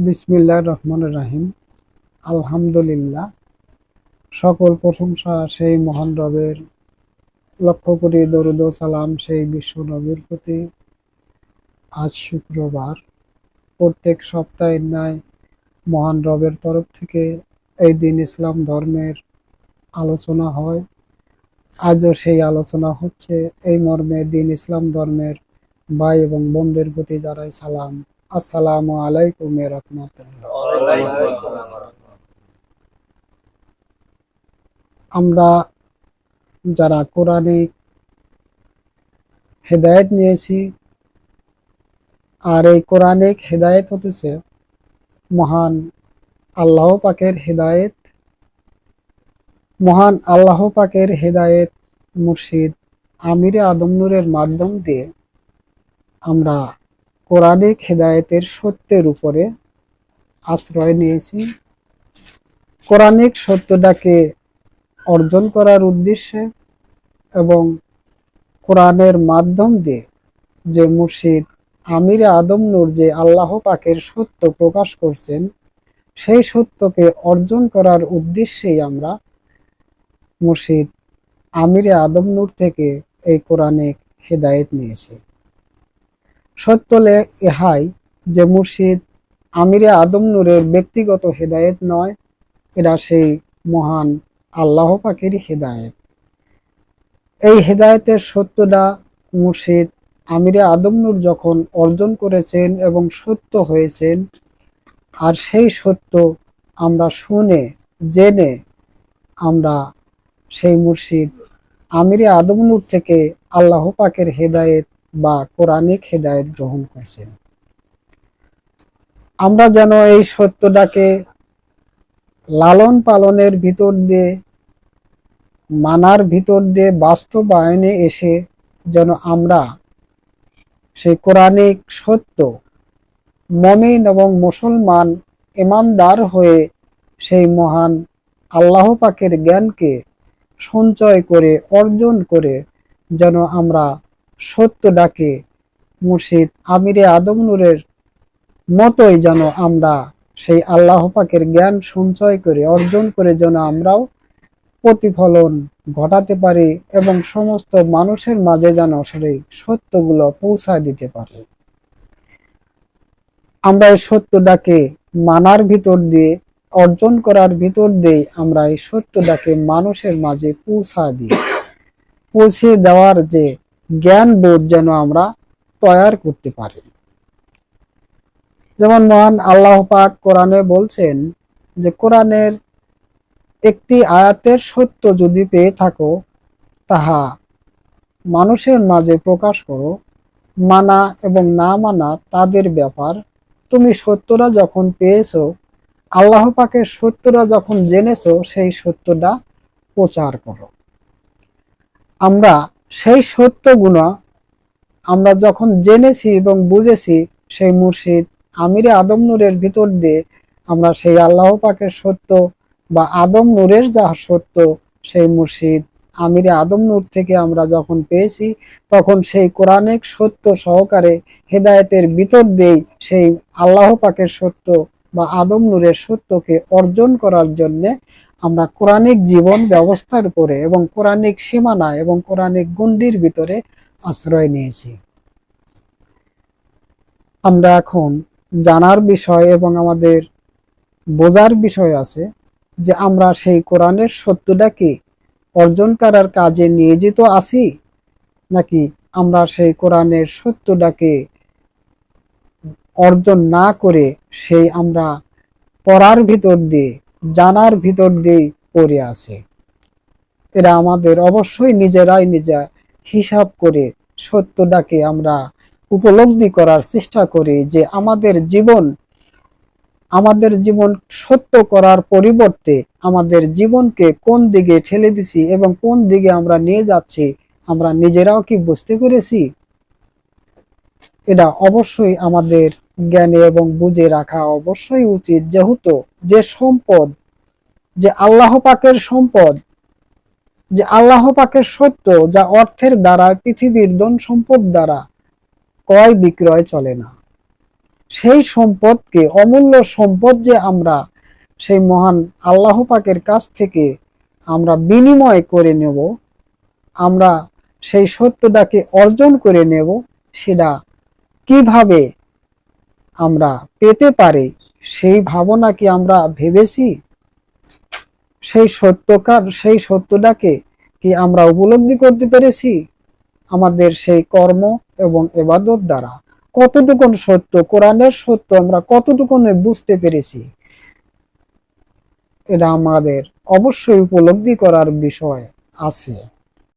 বিসমিল্লাহির রহমানির রহিম। আলহামদুলিল্লাহ, সকল প্রশংসা সেই মহান রবের, লক্ষ কোটি দরুদ ও সালাম সেই বিশ্ব নবীর প্রতি। আজ শুক্রবার, প্রত্যেক সপ্তাহের ন্যায় মহান রবের তরফ থেকে এই দিন ইসলাম ধর্মের আলোচনা হয়। আজও সেই আলোচনা হচ্ছে। এই মর্মে দিন ইসলাম ধর্মের ভাই এবং বোনদের প্রতি জানাই সালাম। আসসালামু আলাইকুম ওয়া রাহমাতুল্লাহ। আমরা যারা কোরআনিক হেদায়েত নিয়েছি, আর এই কোরআনিক হেদায়েত হতেছে মহান আল্লাহ পাকের হেদায়েত। মহান আল্লাহ পাকের হেদায়েত মুর্শিদ আমিরে আদম নূরের মাধ্যম দিয়ে আমরা কোরআনিক হেদায়েতের সত্যের উপরে আশ্রয় নিয়েছি। কোরআনিক সত্যটাকে অর্জন করার উদ্দেশ্যে এবং কোরআনের মাধ্যম দিয়ে যে মুর্শিদ আমিরে আদম নূর যে আল্লাহ পাকের সত্য প্রকাশ করছেন, সেই সত্যকে অর্জন করার উদ্দেশ্যেই আমরা মুর্শিদ আমিরে আদম নূর থেকে এই কোরআনিক হেদায়েত নিয়েছি। সত্যলে ইহাই যে মুর্শিদ আমিরে আদম নূরের ব্যক্তিগত হেদায়েত নয়, এরা সেই মহান আল্লাহ পাকেরই হেদায়েত। এই হেদায়েতের সত্যটা মুর্শিদ আমিরে আদম নূর যখন অর্জন করেছেন এবং সত্য হয়েছেন, আর সেই সত্য আমরা শুনে জেনে আমরা সেই মুর্শিদ আমিরে আদম নূর থেকে আল্লাহ পাকের হেদায়েত বা কোরআনিক হেদায়েত গ্রহণ করছেন। আমরা যেন এই সত্যটাকে লালন পালনের ভিতর দিয়ে, মানার ভিতর দিয়ে বাস্তবায়নে এসে যেন আমরা সেই কোরআনিক সত্য মুমিন এবং মুসলমান ঈমানদার হয়ে সেই মহান আল্লাহ পাকের জ্ঞানকে সঞ্চয় করে অর্জন করে যেন আমরা সত্যটাকে মুর্শিদ আমিরে আদম নূরের মতোই যেন আমরা সেই আল্লাহ পাকের জ্ঞান সঞ্চয় করে অর্জন করে যেন আমরাও প্রতিফলন ঘটাতে পারি এবং সমস্ত মানুষের মাঝে যেন সেই সত্যগুলো পৌঁছায় দিতে পারি। আমরা এই সত্যটাকে মানার ভিতর দিয়ে, অর্জন করার ভিতর দিয়ে আমরা এই সত্যটাকে মানুষের মাঝে পৌঁছে দেওয়ার যে জ্ঞান বোধ যেন আমরা তৈয়ার করতে পারি। যেমন মহান আল্লাহ পাক কোরআনে বলছেন যে কোরআনের একটি আয়াতের সত্য যদি পেয়ে থাকো, তাহা মানুষের মাঝে প্রকাশ করো। মানা এবং না মানা তাদের ব্যাপার। তুমি সত্যটা যখন পেয়েছো, আল্লাহ পাকের সত্যটা যখন জেনেছো, সেই সত্যটা প্রচার করো। আমরা সেই সত্যগুলো আমরা যখন জেনেছি এবং বুঝেছি, সেই মুর্শিদ আমিরে আদম নূরের ভিতর দিয়ে আমরা সেই আল্লাহ পাকের সত্য বা আদম নূরের যা সত্য, সেই মুর্শিদ আমিরে আদম নূর থেকে আমরা যখন পেয়েছি, তখন সেই কোরআনিক সত্য সহকারে হেদায়েতের ভিতর দিয়েই সেই আল্লাহ পাকের সত্য বা আদম নূরের সত্যকে অর্জন করার জন্যে আমরা কোরআনিক জীবন ব্যবস্থার উপরে এবং কোরআনিক সীমানা এবং কোরআনিক গণ্ডির ভিতরে আশ্রয় নিয়েছি। আমরা এখন জানার বিষয় এবং আমাদের বোঝার বিষয় আছে যে আমরা সেই কোরআনের সত্যটাকে অর্জন করার কাজে নিয়োজিত আছি, নাকি আমরা সেই কোরআনের সত্যটাকে অর্জন না করে সেই আমরা পড়ার ভিতর দিয়ে, জানার ভিতর দিয়ে পড়ে আছে। এরা আমাদের অবশ্যই নিজেরাই নিজে হিসাব করে সত্যটাকে আমরা উপলব্ধি করার চেষ্টা করি যে আমাদের জীবন সত্য করার পরিবর্তে আমাদের জীবনকে কোন দিকে ঠেলে দিছি এবং কোন দিকে আমরা নিয়ে যাচ্ছি, আমরা নিজেরাও কি বুঝতে পেরেছি? এটা অবশ্যই আমাদের জ্ঞানে এবং বুঝে রাখা অবশ্যই উচিত, যেহেতু যে সম্পদ, যে আল্লাহ পাকের সম্পদ, যে আল্লাহ পাকের সত্য, যা অর্থের দ্বারা, পৃথিবীর ধন সম্পদ দ্বারা ক্রয় বিক্রয় চলে না। সেই সম্পদকে, অমূল্য সম্পদ যে আমরা সেই মহান আল্লাহ পাকের কাছ থেকে আমরা বিনিময় করে নেব, আমরা সেই সত্যটাকে অর্জন করে নেব, সেটা কিভাবে আমরা পেতে পারি সেই ভাবনা কি আমরা ভেবেছি? সেই সত্যটাকে কি আমরা উপলব্ধি করতে পেরেছি আমাদের সেই কর্ম এবং ইবাদত দ্বারা? কতটুকুন সত্য, কোরআনের সত্য আমরা কতটুকুন বুঝতে পেরেছি? এটা আমাদের অবশ্যই উপলব্ধি করার বিষয় আছে।